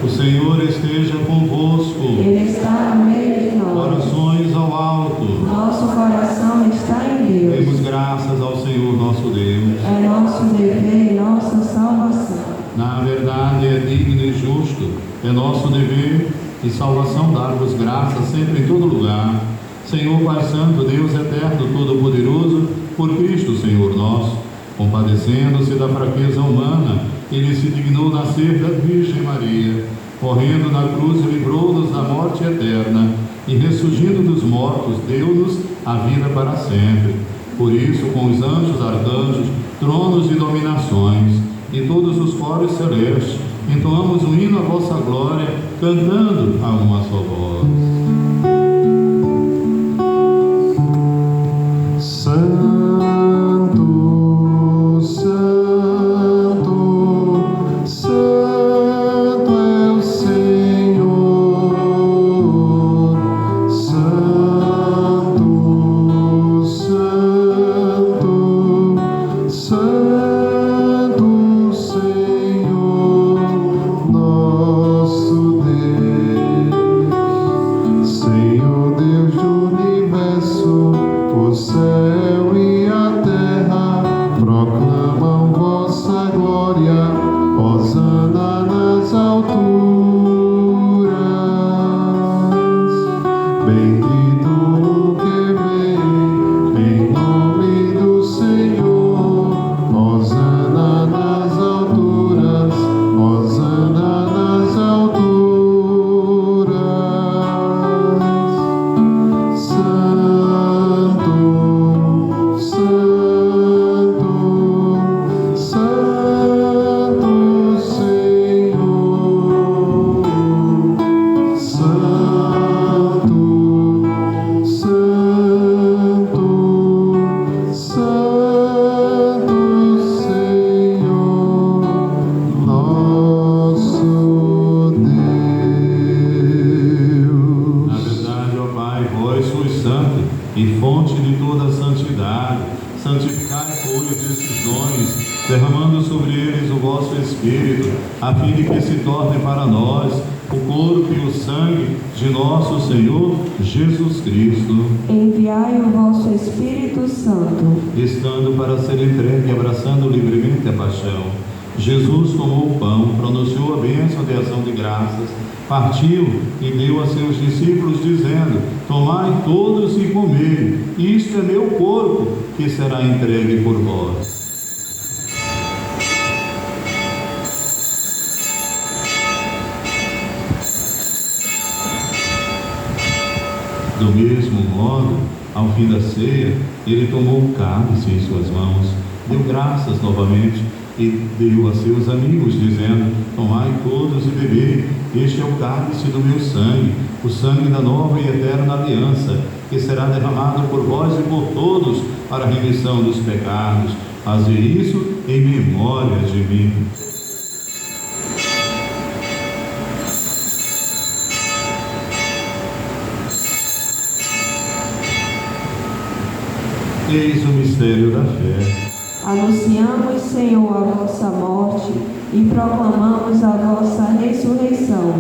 O Senhor esteja convosco. Ele está no meio de nós. Corações ao alto. Nosso coração está em Deus. Demos graças ao Senhor nosso Deus. É nosso dever e nossa salvação. Na verdade, é digno e justo, é nosso dever e salvação dar-vos graças sempre em todo lugar. Senhor Pai Santo, Deus eterno, todo-poderoso, por Cristo, Senhor nosso, compadecendo-se da fraqueza humana, Ele se dignou nascer da Virgem Maria, morrendo na cruz, livrou-nos da morte eterna, e ressurgindo dos mortos, deu-nos a vida para sempre. Por isso, com os anjos, arcanjos, tronos e dominações, e todos os coros celestes, entoamos um hino à vossa glória, cantando a uma só voz. Santo, Santo, Santo é o Senhor. Santo, Santo, Santo Senhor. derramando sobre eles o vosso Espírito, a fim de que se torne para nós o corpo e o sangue de nosso Senhor Jesus Cristo. Enviai o vosso Espírito Santo. Estando para ser entregue e abraçando livremente a paixão, Jesus tomou o pão, pronunciou a bênção de ação de graças, partiu e deu a seus discípulos, dizendo: tomai todos e comei, isto é meu corpo, que será entregue por vós. Do mesmo modo, ao fim da ceia, ele tomou o cálice em suas mãos, deu graças novamente e deu a seus amigos, dizendo: tomai todos e bebei, este é o cálice do meu sangue, o sangue da nova e eterna aliança, que será derramado por vós e por todos para a remissão dos pecados. Fazei isso em memória de mim. Eis o mistério da fé. Anunciamos, Senhor, a vossa morte e proclamamos a vossa ressurreição.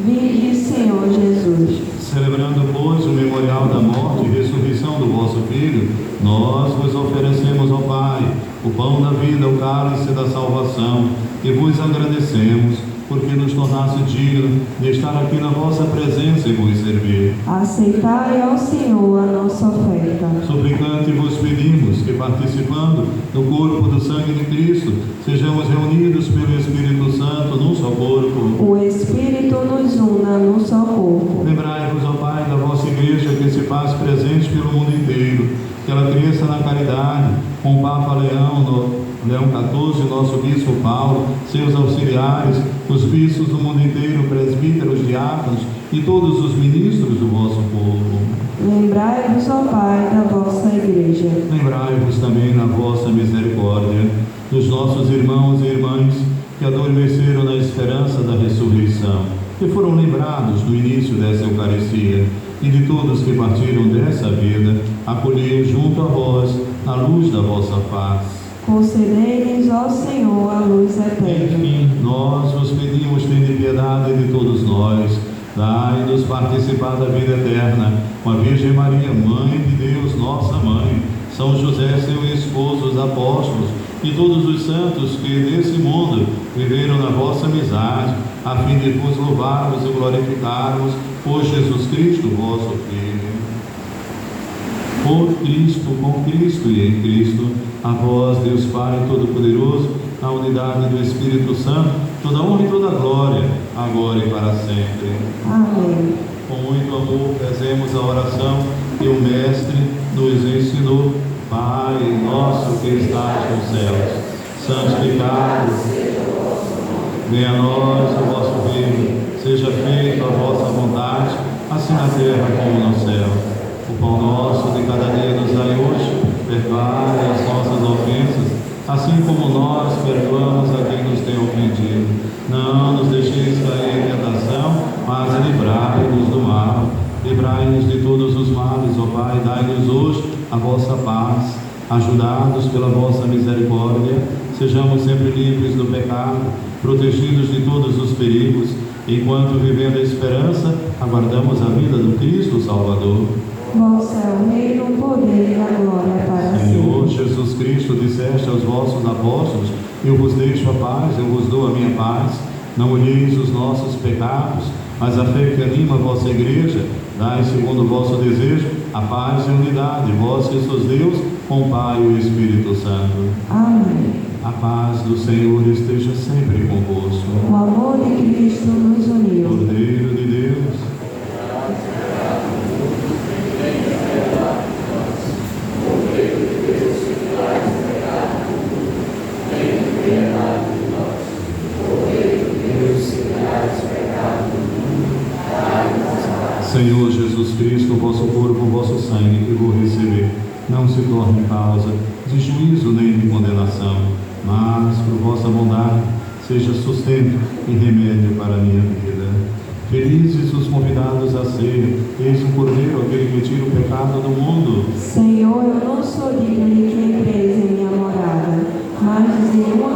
Vinde, Senhor Jesus. Celebrando, pois, o memorial da morte e ressurreição do vosso Filho, nós vos oferecemos, ó Pai, o pão da vida, o cálice da salvação, e vos agradecemos, porque nos tornaste dignos de estar aqui na vossa presença e vos servir. Aceitai ao Senhor a nossa oferta. Suplicante vos pedimos que, participando do corpo do sangue de Cristo, sejamos reunidos pelo Espírito Santo num só corpo. O Espírito nos una num só corpo. Lembrai-vos, ó Pai, da vossa Igreja que se faz presente pelo mundo inteiro, que ela cresça na caridade, com o Papa Leão XIV, nosso Bispo Paulo, seus auxiliares, os bispos do mundo inteiro, presbíteros, diáconos e todos os ministros do vosso povo. Lembrai-vos, ó Pai, da vossa Igreja. Lembrai-vos também na vossa misericórdia dos nossos irmãos e irmãs que adormeceram na esperança da ressurreição, que foram lembrados no início dessa Eucaristia, e de todos que partiram dessa vida, acolhei junto a vós, na luz da vossa face. Concedei-lhes, ó Senhor, a luz eterna. Enfim, nós vos pedimos, tende piedade de todos nós, dai-nos participar da vida eterna, com a Virgem Maria, Mãe de Deus, nossa Mãe, São José, seu esposo, os apóstolos, e todos os santos que nesse mundo viveram na vossa amizade, a fim de vos louvarmos e glorificarmos por Jesus Cristo, vosso Filho. Por Cristo, com Cristo e em Cristo, a vós, Deus Pai Todo-Poderoso, na unidade do Espírito Santo, toda honra e toda glória, agora e para sempre. Amém. Com muito amor, fazemos a oração que o Mestre nos ensinou. Pai nosso que estás nos céus, santificado seja o vosso nome. Venha a nós o vosso reino, seja feita a vossa vontade, assim na terra como no céu. O pão nosso de cada dia nos dai hoje, perdoai as nossas ofensas, assim como nós perdoamos a quem nos tem ofendido. Não nos deixeis cair em tentação, mas livrai-nos do mal. Livrai-nos de todos os males, ó Pai, dai-nos hoje a vossa paz. Ajudados pela vossa misericórdia, sejamos sempre livres do pecado, protegidos de todos os perigos, enquanto vivendo a esperança, aguardamos a vida do Cristo Salvador. Vosso é o reino, o poder e a glória para Senhor sempre. Jesus Cristo, disseste aos vossos apóstolos: eu vos deixo a paz, eu vos dou a minha paz. Não olheis os nossos pecados, mas a fé que anima a vossa Igreja. Dai, segundo o vosso desejo, a paz e a unidade, vós que sois Deus, com o Pai e o Espírito Santo. Amém. A paz do Senhor esteja sempre convosco. O amor de Cristo nos uniu. Cordeiro de Deus, Senhor Jesus Cristo, vosso corpo, vosso sangue, que vou receber, não se torne causa de juízo nem de condenação, mas, por vossa bondade, seja sustento e remédio para a minha vida. Felizes os convidados à ceia, eis o Cordeiro, aquele que tira o pecado do mundo. Senhor, eu não sou digno de que entreis em minha morada, mas dizei uma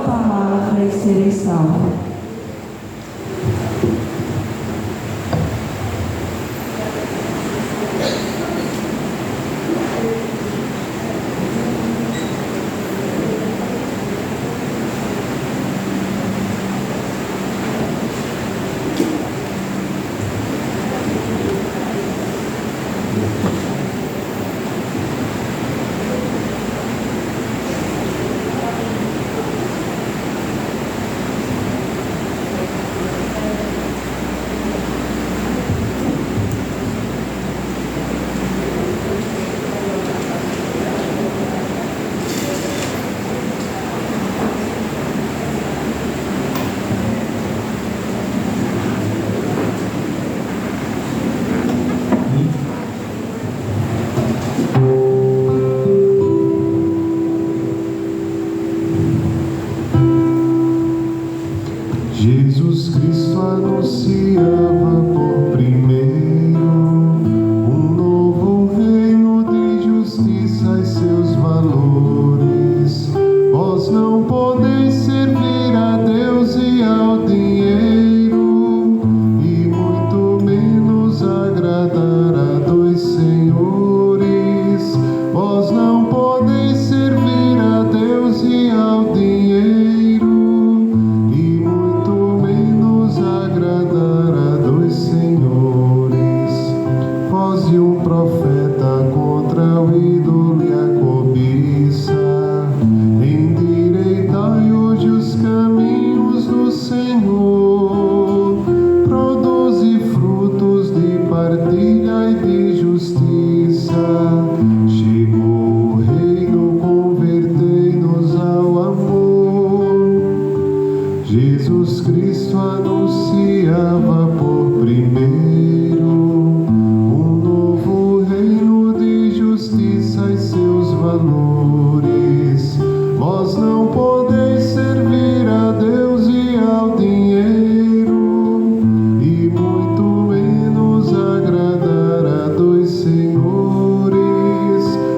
primeiro, um novo reino de justiça e seus valores. Vós não podeis servir a Deus e ao dinheiro, e muito menos agradar a dois senhores.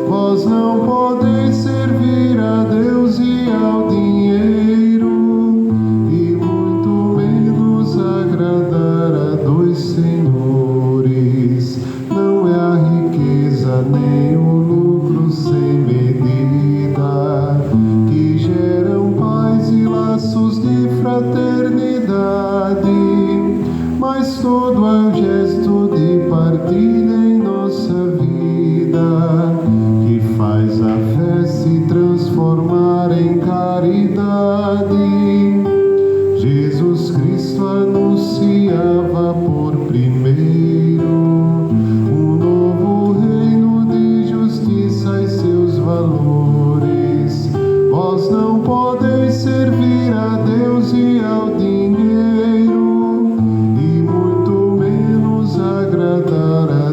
Vós não podeis servir a Deus e ao dinheiro, e muito menos agradar a dois senhores. Não é a riqueza nem o lucro sem medida que geram paz e laços de fraternidade, mas todo é o gesto de partilha em nossa vida que faz a fé se transformar em caridade. Jesus Cristo anunciava por primeiro um novo reino de justiça e seus valores. Vós não podeis servir a Deus e ao dinheiro, e muito menos agradar a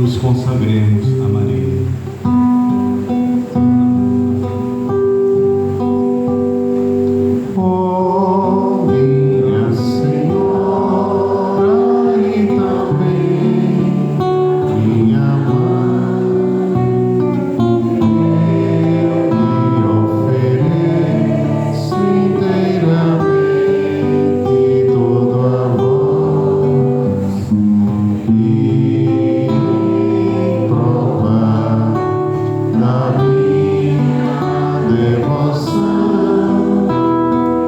nos consagremos a Maria. Oh, minha Senhora e também minha mãe, eu lhe ofereço inteiramente todo amor e provar da minha devoção.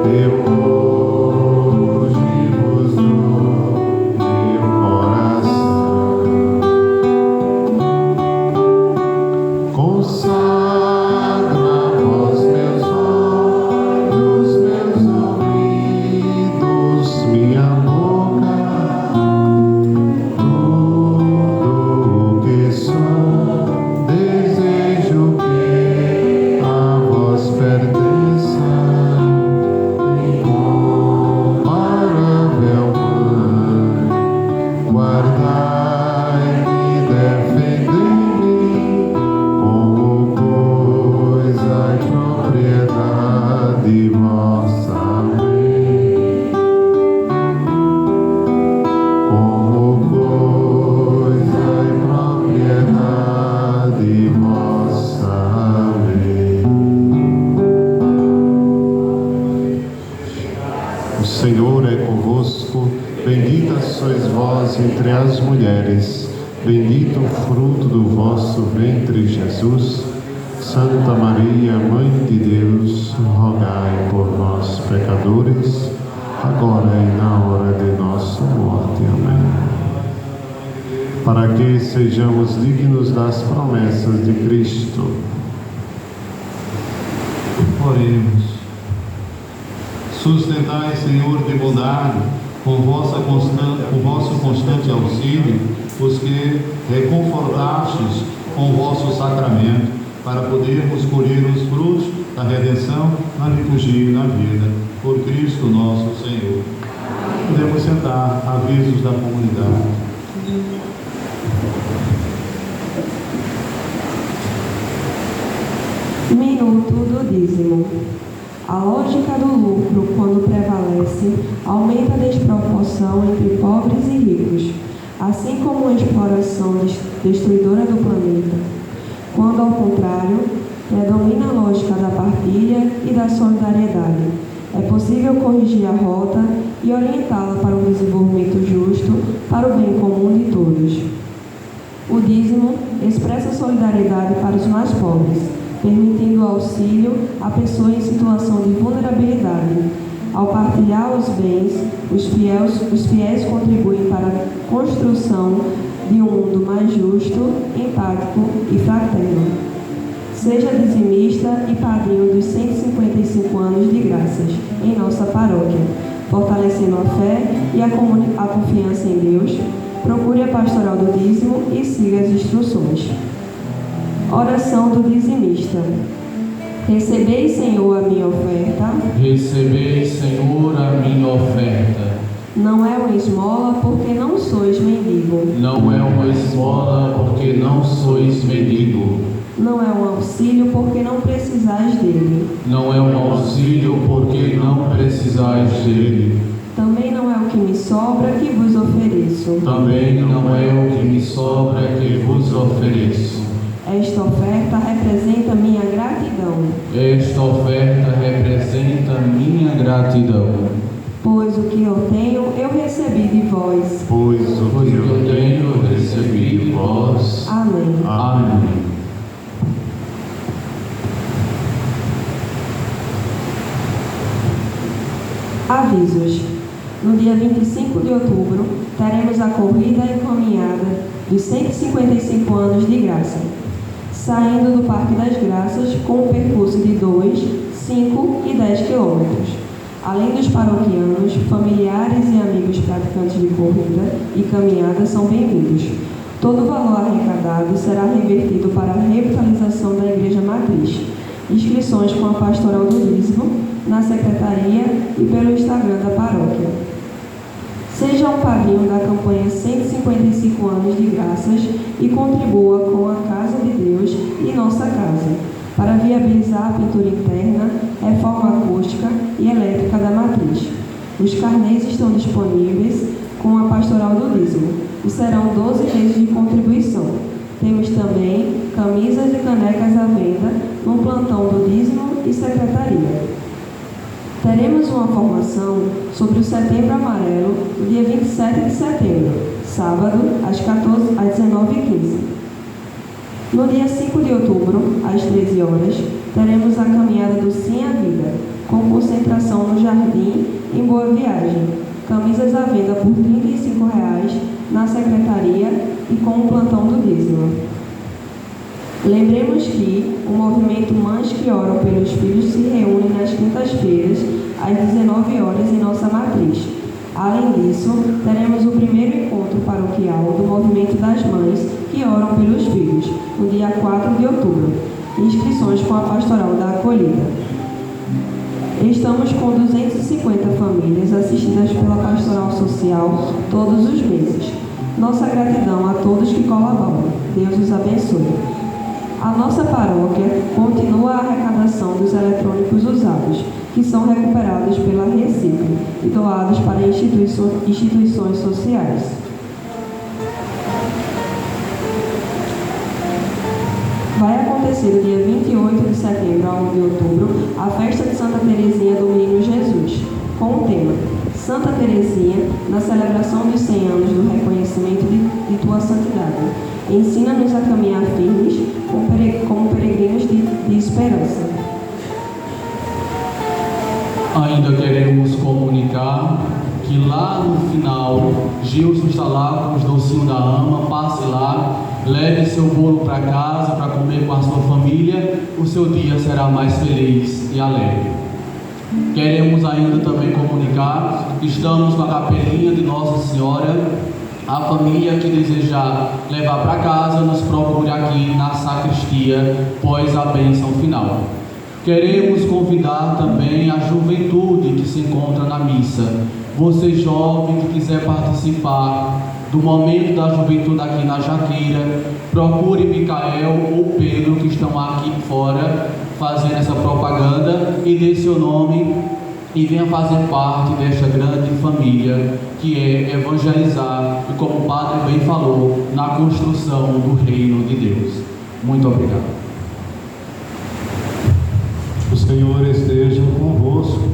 Eu hoje vos dou meu coração, consagro a vós meus olhos, meus ouvidos, minha boca, tudo o que sou, desejo que a vós pertença. Incomparável Mãe, guardai-me, defendei-me como coisa e propriedade vossa. Amém. Como coisa e propriedade vossa. Amém. O Senhor é convosco, bendita sois vós entre as mulheres, bendito o fruto do vosso ventre, Jesus. Santa Maria, Mãe de Deus, rogai por nós, pecadores, agora e na hora de nossa morte. Amém. Para que sejamos dignos das promessas de Cristo. Oremos. Sustentai, Senhor, de bondade, com vosso constante auxílio, os que reconfortastes com o vosso sacramento, para podermos colher os frutos da redenção na liturgia e na vida. Por Cristo nosso Senhor. Podemos sentar. Avisos da comunidade. Minuto do dízimo. A lógica do lucro, quando prevalece, aumenta a desproporção entre pobres e ricos, assim como a exploração destruidora do planeta. Quando, ao contrário, predomina a lógica da partilha e da solidariedade, é possível corrigir a rota e orientá-la para um desenvolvimento justo, para o bem comum de todos. O dízimo expressa solidariedade para os mais pobres, permitindo o auxílio a pessoas em situação de vulnerabilidade. Ao partilhar os bens, os fiéis contribuem para a construção de um mundo mais justo, empático e fraterno. Seja dizimista e padrinho dos 155 anos de graças em nossa paróquia, fortalecendo a fé e a confiança em Deus. Procure a pastoral do dízimo e siga as instruções. Oração do dizimista. Recebei, Senhor, a minha oferta. Recebei, Senhor, a minha oferta. Não é uma esmola, porque não sois mendigo. Não é uma esmola, porque não sois mendigo. Não é um auxílio, porque não precisais dele. Não é um auxílio, porque não precisais dele. Também não é o que me sobra que vos ofereço. Também não é o que me sobra que vos ofereço. Esta oferta representa minha gratidão. Esta oferta representa minha gratidão. Pois o que eu tenho, eu recebi de vós. Pois o Pois que o que eu tenho, eu recebi de vós. Amém. Amém. Avisos. No dia 25 de outubro, teremos a corrida e caminhada dos 155 anos de graça, saindo do Parque das Graças com um percurso de 2, 5 e 10 quilômetros. Além dos paroquianos, familiares e amigos praticantes de corrida e caminhada são bem-vindos. Todo o valor arrecadado será revertido para a revitalização da Igreja Matriz. Inscrições com a Pastoral do Dízimo, na Secretaria e pelo Instagram da Paróquia. Seja um padrinho da campanha 155 anos de graças e contribua com a Casa de Deus e Nossa Casa, para viabilizar a pintura interna, reforma acústica e elétrica da matriz. Os carnês estão disponíveis com a pastoral do dízimo e serão 12 meses de contribuição. Temos também camisas e canecas à venda no plantão do dízimo e secretaria. Teremos uma formação sobre o Setembro Amarelo no dia 27 de setembro, sábado, às 19h15. No dia 5 de outubro, às 13 horas, teremos a caminhada do Sim à Vida, com concentração no Jardim, em Boa Viagem. Camisas à venda por R$ 35 na secretaria e com o plantão do dízimo. Lembremos que o movimento Mães que Oram pelos Filhos se reúne nas quintas-feiras, às 19 horas, em nossa matriz. Além disso, teremos o primeiro encontro paroquial do Movimento das Mães que Oram pelos Filhos, no dia 4 de outubro. Inscrições com a Pastoral da Acolhida. Estamos com 250 famílias assistidas pela Pastoral Social todos os meses. Nossa gratidão a todos que colaboram. Deus os abençoe. A nossa paróquia continua a arrecadação dos eletrônicos usados, que são recuperados pela Recicle e doados para instituições sociais. Vai acontecer no dia 28 de setembro a 1 de outubro a festa de Santa Teresinha do Menino Jesus, com o tema Santa Teresinha, na celebração dos 100 anos do reconhecimento de tua santidade. Ensina-nos a caminhar firmes como peregrinos de esperança. Ainda queremos comunicar que lá no final, Gilson está lá com os docinhos da ama. Passe lá, leve seu bolo para casa para comer com a sua família. O seu dia será mais feliz e alegre. Queremos ainda também comunicar que estamos com a capelinha de Nossa Senhora. A família que desejar levar para casa, nos procure aqui na sacristia, após a bênção final. Queremos convidar também a juventude que se encontra na missa. Você jovem que quiser participar do momento da juventude aqui na Jaqueira, procure Micael ou Pedro, que estão aqui fora fazendo essa propaganda, e dê seu nome e venha fazer parte desta grande família que é evangelizar e, como o Padre bem falou, na construção do reino de Deus. Muito obrigado. O Senhor esteja convosco.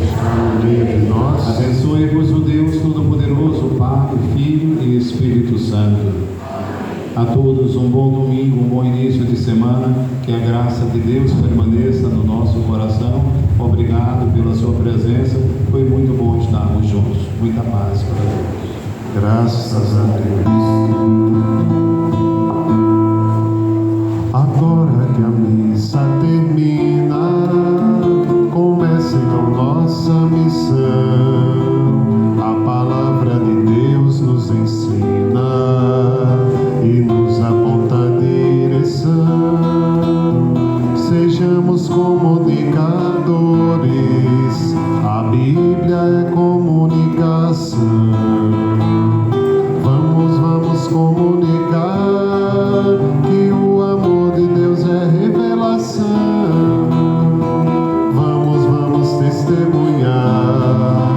Está no meio de nós. Abençoe-vos o Deus Todo-Poderoso, Pai, Filho e Espírito Santo. A todos um bom domingo, um bom início de semana. Que a graça de Deus permaneça no nosso coração. Obrigado pela sua presença. Foi muito bom estarmos juntos. Muita paz para todos. Graças a Deus. Agora que a missa termina, começa então nossa missão. A palavra de Deus nos ensina e nos aponta a direção. Sejamos comunicadores, a Bíblia é comunicação. Vamos comunicar que o amor de Deus é revelação. Vamos testemunhar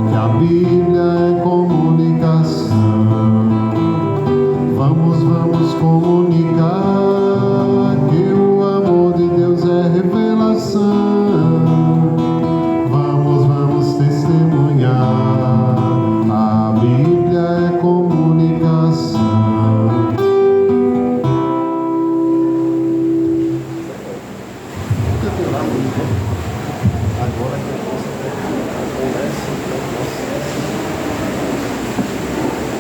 que a Bíblia é comunicação. Vamos comunicar que o amor de Deus é revelação. Vamos testemunhar, a Bíblia é comunicação. Agora que